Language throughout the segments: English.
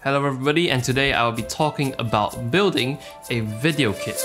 Hello everybody, and today I will be talking about building a video kit.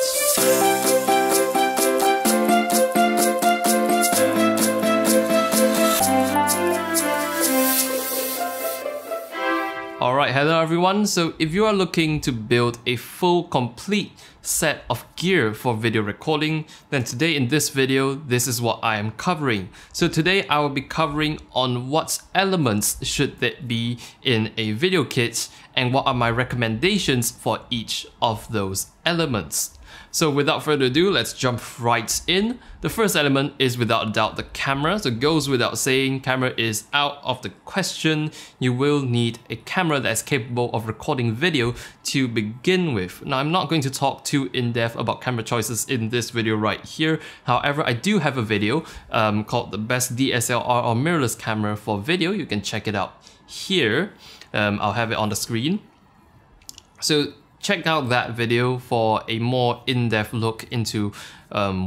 Alright, hello everyone. So if you are looking to build a full complete set of gear for video recording, then today in this video, this is what I am covering. So today I will be covering on what elements should there be in a video kit and what are my recommendations for each of those elements. So without further ado, let's jump right in. The first element is without a doubt the camera. So it goes without saying, camera is out of the question. You will need a camera that's capable of recording video to begin with. Now I'm not going to talk too in-depth about camera choices in this video right here. However, I do have a video called the best DSLR or mirrorless camera for video. You can check it out here. I'll have it on the screen. So check out that video for a more in-depth look into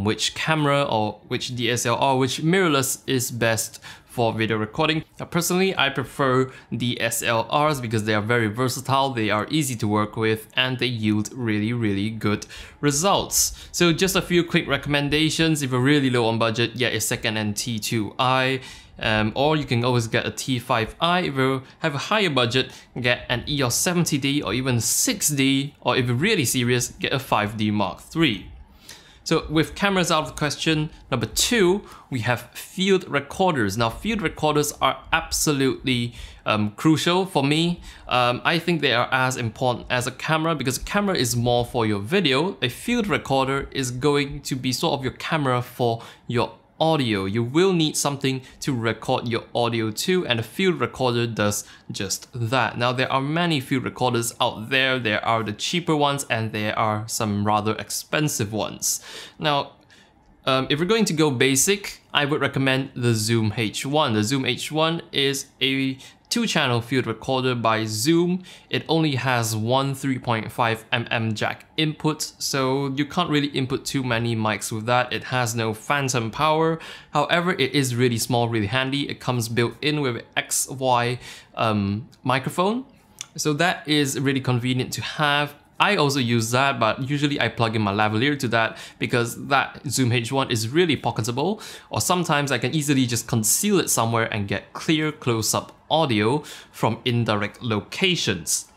which camera or which DSLR, which mirrorless is best for video recording. Now, personally, I prefer DSLRs because they are very versatile, they are easy to work with, and they yield really good results. So just a few quick recommendations. If you're really low on budget, get a second-hand T2i. Or you can always get a T5i. If you have a higher budget, get an EOS 70D or even 6D, or if you're really serious, get a 5D Mark III. So with cameras out of the question, number two, we have field recorders. Now field recorders are absolutely crucial for me. I think they are as important as a camera because a camera is more for your video. A field recorder is going to be sort of your camera for your audio. You will need something to record your audio too, and a field recorder does just that. Now there are many field recorders out there. There are the cheaper ones and there are some rather expensive ones. Now if we're going to go basic, I would recommend the Zoom H1. The Zoom H1 is a 2-channel field recorder by Zoom. It only has one 3.5mm jack input, so you can't really input too many mics with that. It has no phantom power. However, it is really small, really handy. It comes built in with an XY microphone, so that is really convenient to have. I also use that, but usually I plug in my lavalier to that because that Zoom H1 is really pocketable, or sometimes I can easily just conceal it somewhere and get clear close-up audio from indirect locations.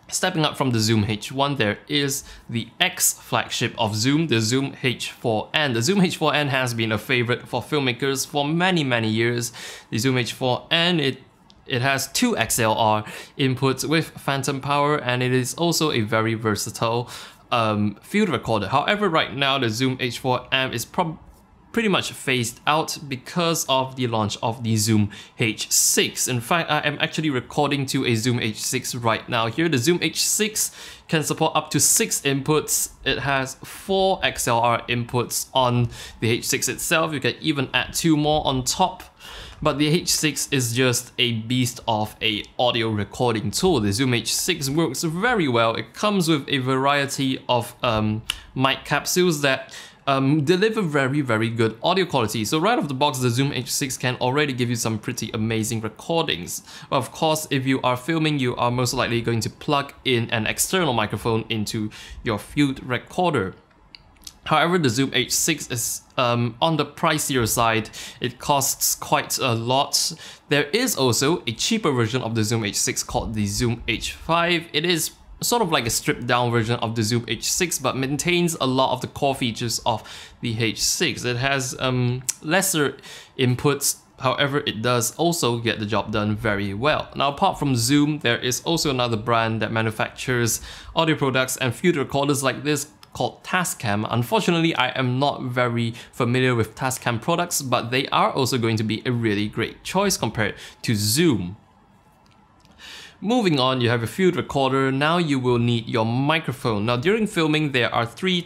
Stepping up from the Zoom H1, there is the X flagship of Zoom, the Zoom H4n. The Zoom H4n has been a favorite for filmmakers for many years. The Zoom H4n, it has two XLR inputs with phantom power, and it is also a very versatile field recorder. However, right now the Zoom H4n is pretty much phased out because of the launch of the Zoom H6. In fact, I am actually recording to a Zoom H6 right now here. The Zoom H6 can support up to 6 inputs. It has 4 XLR inputs on the H6 itself. You can even add 2 more on top. But the H6 is just a beast of a audio recording tool. The Zoom H6 works very well. It comes with a variety of mic capsules that deliver very good audio quality. So right off the box, the Zoom H6 can already give you some pretty amazing recordings. But of course, if you are filming, you are most likely going to plug in an external microphone into your field recorder. However, the Zoom H6 is on the pricier side. It costs quite a lot. There is also a cheaper version of the Zoom H6 called the Zoom H5. It is sort of like a stripped down version of the Zoom H6, but maintains a lot of the core features of the H6. It has lesser inputs. However, it does also get the job done very well. Now, apart from Zoom, there is also another brand that manufactures audio products and field recorders like this, called Tascam. Unfortunately, I am not very familiar with Tascam products, but they are also going to be a really great choice compared to Zoom. Moving on, you have a field recorder. Now you will need your microphone. Now during filming, there are three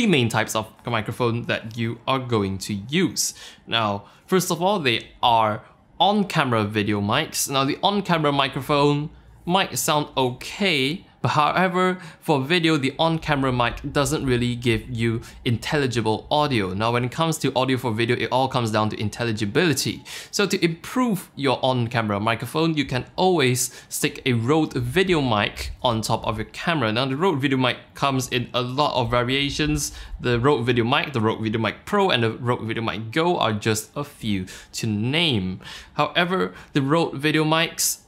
main types of microphone that you are going to use. Now, first of all, they are on-camera video mics. Now the on-camera microphone might sound okay, But however, for video, the on-camera mic doesn't really give you intelligible audio. Now, when it comes to audio for video, it all comes down to intelligibility. So to improve your on-camera microphone, you can always stick a Rode Videomic on top of your camera. Now, the Rode Videomic comes in a lot of variations. The Rode Videomic, the Rode Videomic Pro, and the Rode Videomic Go are just a few to name. However, the Rode Videomics,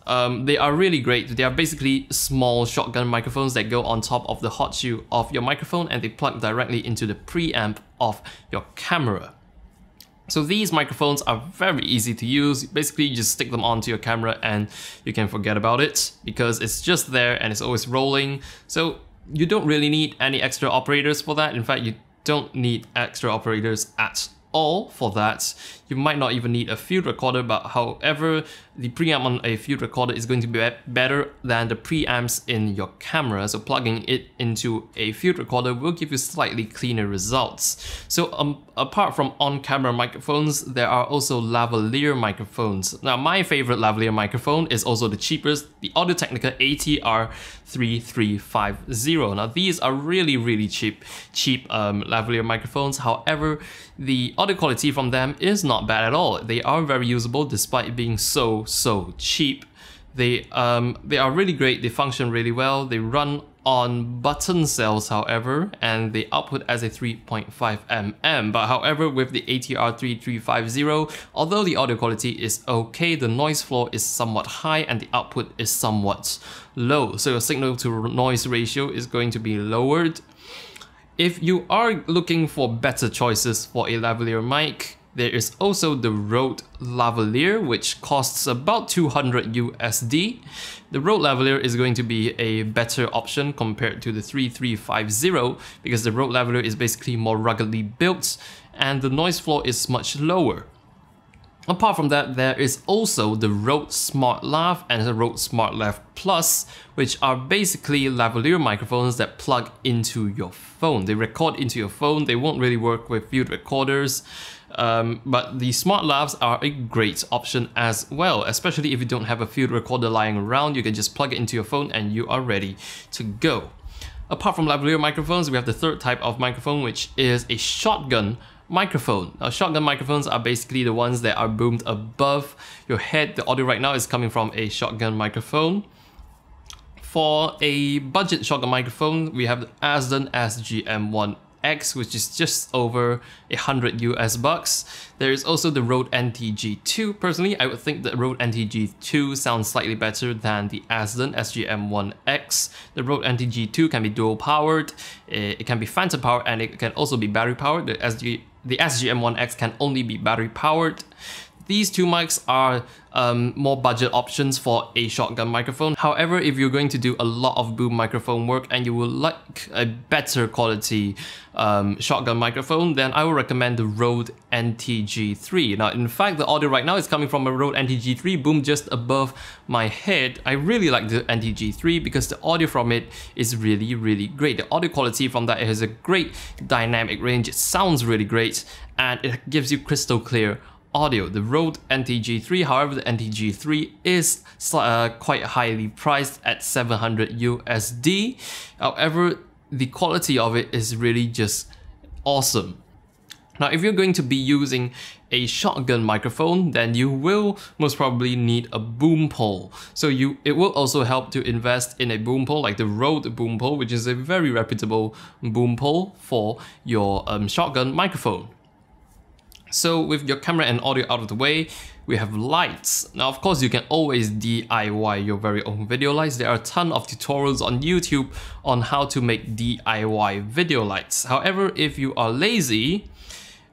they are really great. They are basically small shotgun microphones that go on top of the hot shoe of your microphone, and they plug directly into the preamp of your camera. So these microphones are very easy to use. Basically, you just stick them onto your camera and you can forget about it because it's just there and it's always rolling. So you don't really need any extra operators for that. In fact, you don't need extra operators at all for that. You might not even need a field recorder, but however, the preamp on a field recorder is going to be better than the preamps in your camera. So plugging it into a field recorder will give you slightly cleaner results. So apart from on-camera microphones, there are also lavalier microphones. Now, my favorite lavalier microphone is also the cheapest, the Audio-Technica ATR3350. Now, these are really cheap lavalier microphones. However, the audio quality from them is not bad at all. They are very usable despite being so cheap. They are really great. They function really well. They run on button cells, however, and they output as a 3.5 mm. But however, with the ATR3350, although the audio quality is okay, the noise floor is somewhat high and the output is somewhat low. So your signal to noise ratio is going to be lowered. If you are looking for better choices for a lavalier mic, there is also the Rode Lavalier, which costs about 200 USD. The Rode Lavalier is going to be a better option compared to the 3350 because the Rode Lavalier is basically more ruggedly built and the noise floor is much lower. Apart from that, there is also the Rode Smartlav and the Rode Smartlav Plus, which are basically lavalier microphones that plug into your phone. They record into your phone. They won't really work with field recorders, but the Smartlavs are a great option as well, especially if you don't have a field recorder lying around. You can just plug it into your phone and you are ready to go. Apart from lavalier microphones, we have the third type of microphone, which is a shotgun microphone. Now, shotgun microphones are basically the ones that are boomed above your head. The audio right now is coming from a shotgun microphone. For a budget shotgun microphone, we have the Azden SGM1X, which is just over 100 US bucks. There is also the Rode NTG2. Personally, I would think the Rode NTG2 sounds slightly better than the Azden SGM1X. The Rode NTG2 can be dual powered, it can be phantom powered, and it can also be battery powered. The SGM1X can only be battery powered. These two mics are more budget options for a shotgun microphone. However, if you're going to do a lot of boom microphone work and you would like a better quality shotgun microphone, then I would recommend the Rode NTG3. Now, in fact, the audio right now is coming from a Rode NTG3 boom just above my head. I really like the NTG3 because the audio from it is really great. The audio quality from that has a great dynamic range. It sounds really great and it gives you crystal clear audio. The Rode NTG3, however, the NTG3 is quite highly priced at 700 USD. However, the quality of it is really just awesome. Now, if you're going to be using a shotgun microphone, then you will most probably need a boom pole. So it will also help to invest in a boom pole like the Rode boom pole, which is a very reputable boom pole for your shotgun microphone. So with your camera and audio out of the way, we have lights. Now, of course, you can always DIY your very own video lights. There are a ton of tutorials on YouTube on how to make DIY video lights. However, if you are lazy,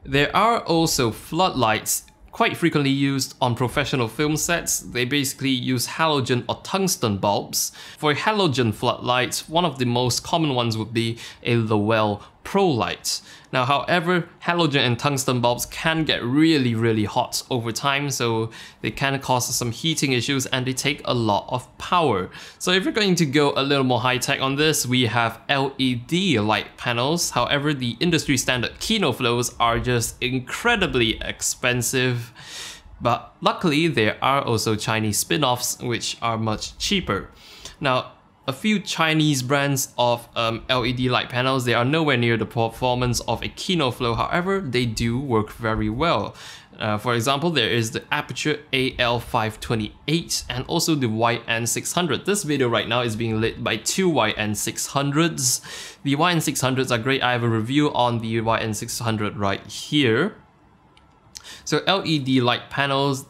there are also floodlights quite frequently used on professional film sets. They basically use halogen or tungsten bulbs. For a halogen floodlight, one of the most common ones would be a Lowel Pro-Light. Now, however, halogen and tungsten bulbs can get really hot over time, so they can cause some heating issues and they take a lot of power. So if you're going to go a little more high-tech on this, we have LED light panels. However, the industry standard KinoFlos are just incredibly expensive. But luckily, there are also Chinese spin-offs which are much cheaper. Now, a few Chinese brands of LED light panels. They are nowhere near the performance of a KinoFlo, however, they do work very well. For example, there is the Aputure AL528 and also the YN600. This video right now is being lit by two YN600s. The YN600s are great. I have a review on the YN600 right here. So LED light panels,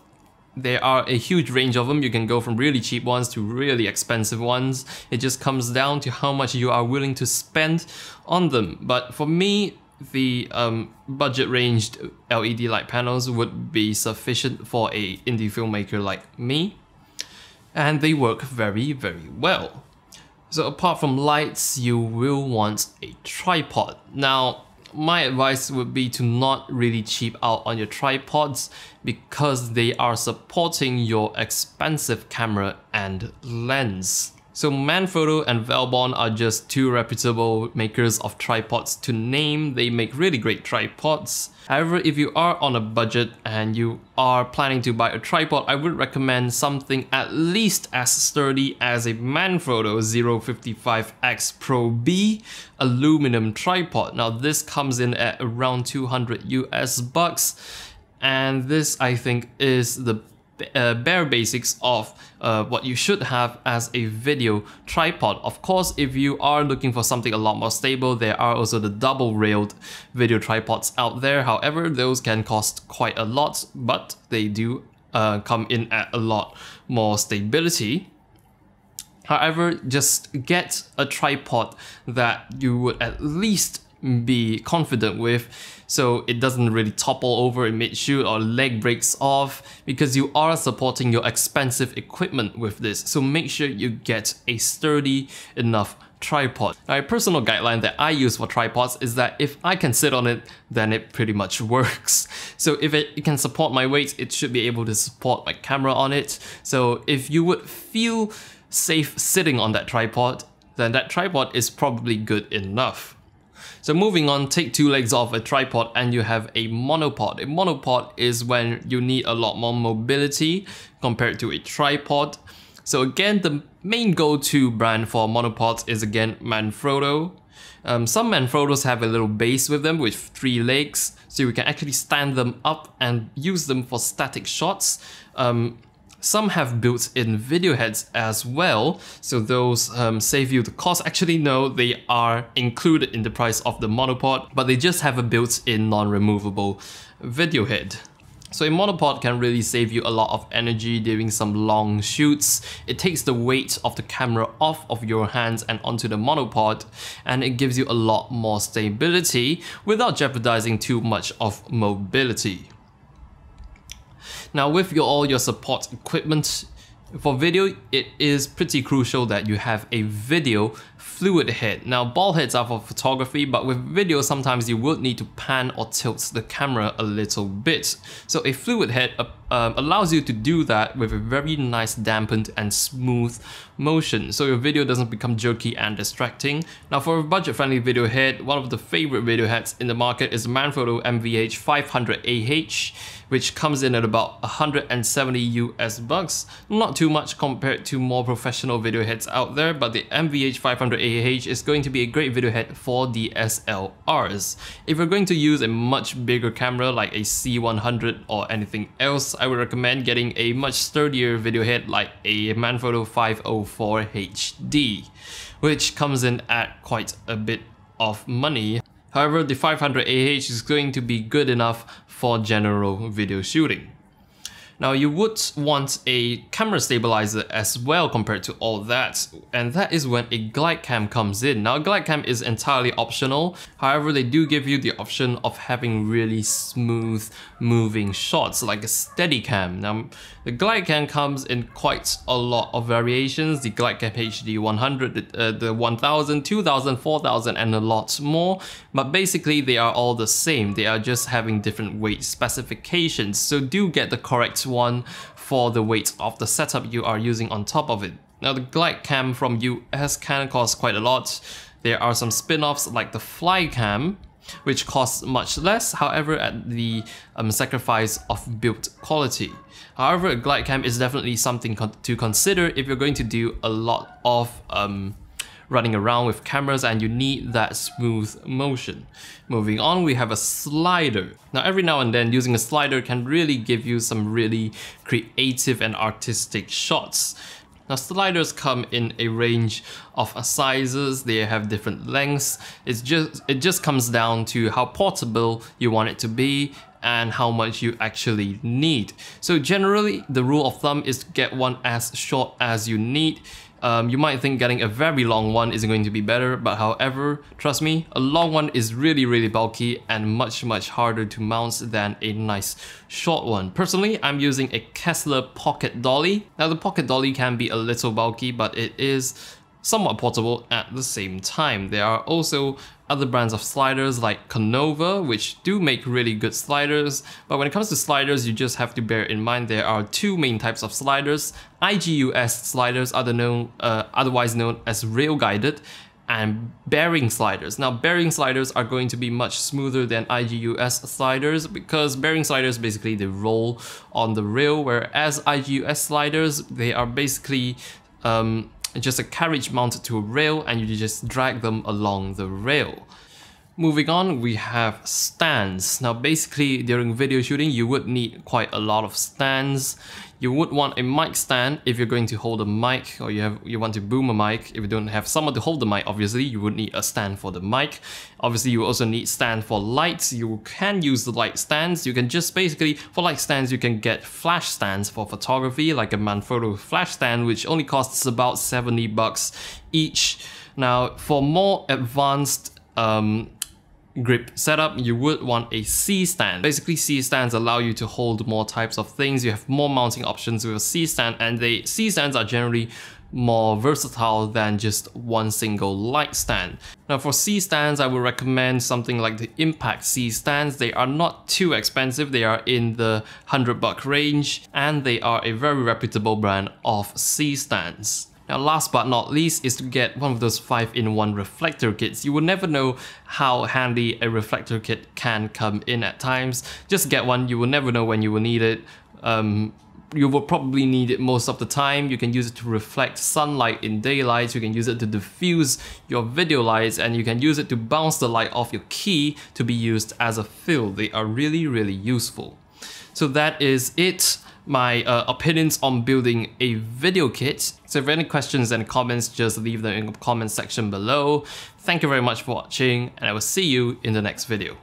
there are a huge range of them. You can go from really cheap ones to really expensive ones. It just comes down to how much you are willing to spend on them. But for me, the budget ranged LED light panels would be sufficient for a indie filmmaker like me, and they work very, very well. So apart from lights, you will want a tripod. Now, my advice would be to not really cheap out on your tripods because they are supporting your expensive camera and lens. So Manfrotto and Velbon are just two reputable makers of tripods to name. They make really great tripods. However, if you are on a budget and you are planning to buy a tripod, I would recommend something at least as sturdy as a Manfrotto 055X Pro B aluminum tripod. Now this comes in at around 200 US bucks, and this I think is the bare basics of what you should have as a video tripod. Of course, if you are looking for something a lot more stable, there are also the double-railed video tripods out there. However, those can cost quite a lot, but they do come in at a lot more stability. However, just get a tripod that you would at least be confident with, so it doesn't really topple over in mid-shoot or leg breaks off, because you are supporting your expensive equipment with this. So make sure you get a sturdy enough tripod. Now, a personal guideline that I use for tripods is that if I can sit on it, then it pretty much works. So if it can support my weight, it should be able to support my camera on it. So if you would feel safe sitting on that tripod, then that tripod is probably good enough. So moving on, take two legs off a tripod and you have a monopod. A monopod is when you need a lot more mobility compared to a tripod. So again, the main go-to brand for monopods is again Manfrotto. Some Manfrottos have a little base with them with 3 legs, so you can actually stand them up and use them for static shots. Some have built-in video heads as well, so those save you the cost. Actually, no, they are included in the price of the monopod, but they just have a built-in non-removable video head. So a monopod can really save you a lot of energy during some long shoots. It takes the weight of the camera off of your hands and onto the monopod, and it gives you a lot more stability without jeopardizing too much of mobility. Now with all your support equipment, for video, it is pretty crucial that you have a video fluid head. Now ball heads are for photography, but with video sometimes you would need to pan or tilt the camera a little bit. So a fluid head allows you to do that with a very nice dampened and smooth motion, so your video doesn't become jerky and distracting. Now for a budget-friendly video head, one of the favorite video heads in the market is Manfrotto MVH500AH, which comes in at about 170 US bucks. Not too much compared to more professional video heads out there, but the MVH500AH is going to be a great video head for DSLRs. If you're going to use a much bigger camera like a C100 or anything else, I would recommend getting a much sturdier video head like a Manfrotto 504 HD, which comes in at quite a bit of money. However, the 500AH is going to be good enough for general video shooting. Now you would want a camera stabilizer as well compared to all that, and that is when a Glidecam comes in. Now Glidecam is entirely optional, however they do give you the option of having really smooth moving shots like a Steadicam. Now the Glidecam comes in quite a lot of variations, the Glidecam HD 100, the 1000, 2000, 4000 and a lot more, but basically they are all the same. They are just having different weight specifications, so do get the correct one for the weight of the setup you are using on top of it. Now the Glidecam from US can cost quite a lot. There are some spin-offs like the Flycam, which costs much less, however at the sacrifice of build quality. However, a Glidecam is definitely something to consider if you're going to do a lot of running around with cameras and you need that smooth motion. Moving on, we have a slider. Now every now and then using a slider can really give you some really creative and artistic shots. Now sliders come in a range of sizes, they have different lengths. It just comes down to how portable you want it to be and how much you actually need. So generally the rule of thumb is to get one as short as you need. You might think getting a very long one is going to be better, but however, trust me, a long one is really bulky and much harder to mount than a nice short one. Personally, I'm using a Kessler pocket dolly. Now the pocket dolly can be a little bulky, but it is somewhat portable at the same time. There are also other brands of sliders like Konova, which do make really good sliders, but when it comes to sliders, you just have to bear in mind there are two main types of sliders. IGUS sliders, otherwise known as rail guided, and bearing sliders. Now bearing sliders are going to be much smoother than IGUS sliders because bearing sliders basically they roll on the rail, whereas IGUS sliders, they are basically just a carriage mounted to a rail and you just drag them along the rail. Moving on, we have stands. Now basically during video shooting you would need quite a lot of stands. You would want a mic stand if you're going to hold a mic, or you want to boom a mic. If you don't have someone to hold the mic, obviously you would need a stand for the mic. Obviously you also need stand for lights. You can use the light stands. You can just basically, for light stands, you can get flash stands for photography, like a Manfrotto flash stand, which only costs about 70 bucks each. Now for more advanced grip setup, you would want a C stand. Basically C stands allow you to hold more types of things. You have more mounting options with a C stand, and C stands are generally more versatile than just one single light stand. Now for C stands, I would recommend something like the Impact C stands. They are not too expensive, they are in the $100 range, and they are a very reputable brand of C stands. Now last but not least is to get one of those 5-in-1 reflector kits. You will never know how handy a reflector kit can come in at times. Just get one, you will never know when you will need it. You will probably need it most of the time. You can use it to reflect sunlight in daylight, you can use it to diffuse your video lights, and you can use it to bounce the light off your key to be used as a fill. They are really useful. So that is it. My opinions on building a video kit. So if you have any questions and comments, just leave them in the comment section below. Thank you very much for watching, and I will see you in the next video.